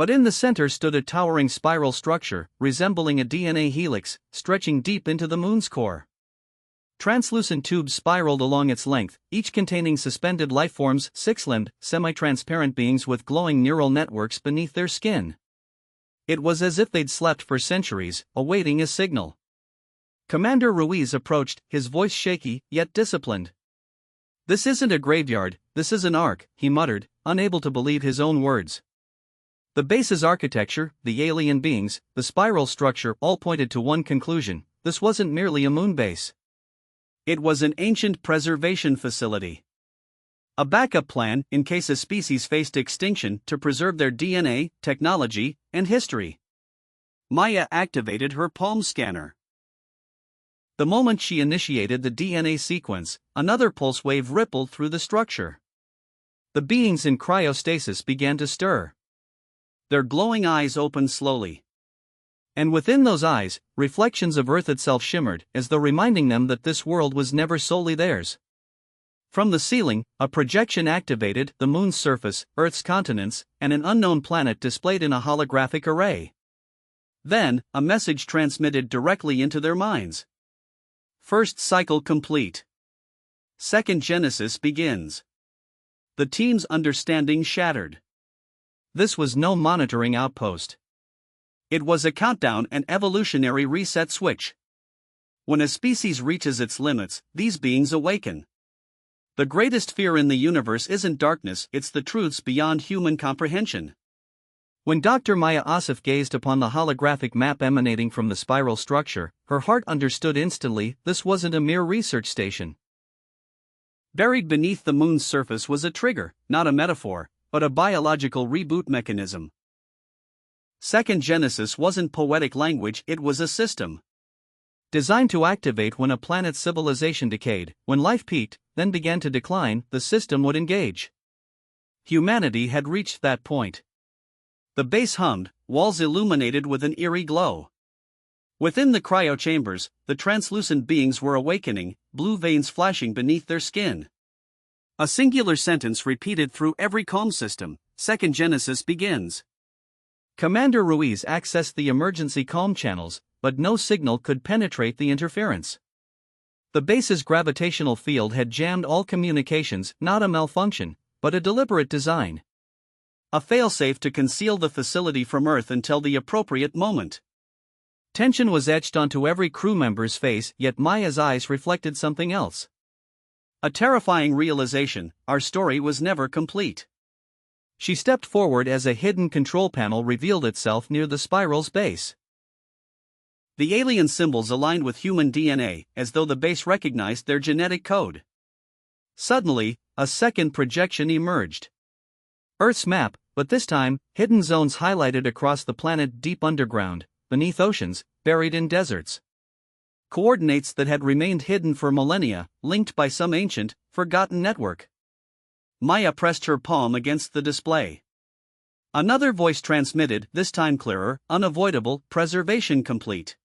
But in the center stood a towering spiral structure, resembling a DNA helix, stretching deep into the moon's core. Translucent tubes spiraled along its length, each containing suspended lifeforms, six-limbed, semi-transparent beings with glowing neural networks beneath their skin. It was as if they'd slept for centuries, awaiting a signal. Commander Ruiz approached, his voice shaky, yet disciplined. "This isn't a graveyard, this is an ark," he muttered, unable to believe his own words. The base's architecture, the alien beings, the spiral structure all pointed to one conclusion: this wasn't merely a moon base. It was an ancient preservation facility. A backup plan in case a species faced extinction to preserve their DNA, technology, and history. Maya activated her palm scanner. The moment she initiated the DNA sequence, another pulse wave rippled through the structure. The beings in cryostasis began to stir. Their glowing eyes opened slowly. And within those eyes, reflections of Earth itself shimmered, as though reminding them that this world was never solely theirs. From the ceiling, a projection activated the moon's surface, Earth's continents, and an unknown planet displayed in a holographic array. Then, a message transmitted directly into their minds. First cycle complete. Second genesis begins. The team's understanding shattered. This was no monitoring outpost. It was a countdown, an evolutionary reset switch. When a species reaches its limits, these beings awaken. The greatest fear in the universe isn't darkness, it's the truths beyond human comprehension. When Dr. Maya Asif gazed upon the holographic map emanating from the spiral structure, her heart understood instantly: this wasn't a mere research station. Buried beneath the moon's surface was a trigger, not a metaphor, but a biological reboot mechanism. Second Genesis wasn't poetic language, it was a system. Designed to activate when a planet's civilization decayed, when life peaked, then began to decline, the system would engage. Humanity had reached that point. The base hummed, walls illuminated with an eerie glow. Within the cryo chambers, the translucent beings were awakening, blue veins flashing beneath their skin. A singular sentence repeated through every comm system: Second Genesis begins. Commander Ruiz accessed the emergency comm channels, but no signal could penetrate the interference. The base's gravitational field had jammed all communications, not a malfunction, but a deliberate design. A failsafe to conceal the facility from Earth until the appropriate moment. Tension was etched onto every crew member's face, yet Maya's eyes reflected something else. A terrifying realization: our story was never complete. She stepped forward as a hidden control panel revealed itself near the spiral's base. The alien symbols aligned with human DNA, as though the base recognized their genetic code. Suddenly, a second projection emerged. Earth's map, but this time, hidden zones highlighted across the planet, deep underground, beneath oceans, buried in deserts. Coordinates that had remained hidden for millennia, linked by some ancient, forgotten network. Maya pressed her palm against the display. Another voice transmitted, this time clearer: unavoidable, preservation complete.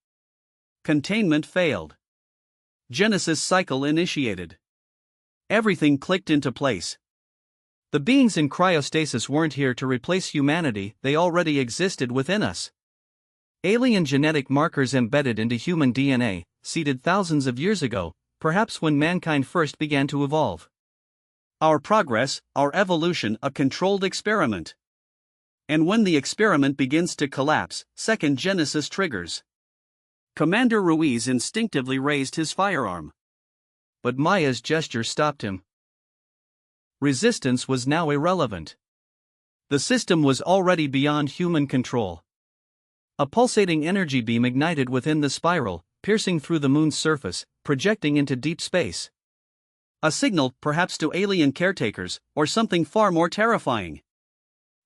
Containment failed. Genesis cycle initiated. Everything clicked into place. The beings in cryostasis weren't here to replace humanity, they already existed within us. Alien genetic markers embedded into human DNA, seeded thousands of years ago, perhaps when mankind first began to evolve. Our progress, our evolution, a controlled experiment. And when the experiment begins to collapse, Second Genesis triggers. Commander Ruiz instinctively raised his firearm. But Maya's gesture stopped him. Resistance was now irrelevant. The system was already beyond human control. A pulsating energy beam ignited within the spiral, piercing through the moon's surface, projecting into deep space. A signal, perhaps to alien caretakers, or something far more terrifying.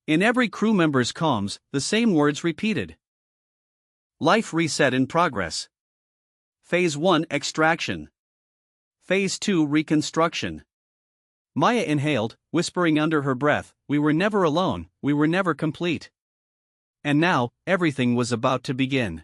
In every crew member's comms, the same words repeated. Life reset in progress. Phase 1 extraction. Phase 2 reconstruction. Maya inhaled, whispering under her breath, we were never alone, we were never complete. And now, everything was about to begin.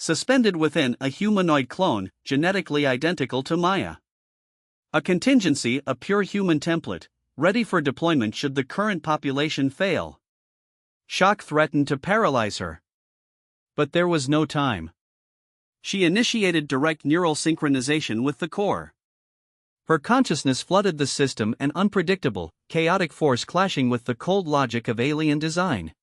suspended within a humanoid clone, genetically identical to Maya. A contingency, a pure human template, ready for deployment should the current population fail. Shock threatened to paralyze her. But there was no time. She initiated direct neural synchronization with the core. Her consciousness flooded the system, an unpredictable, chaotic force clashing with the cold logic of alien design.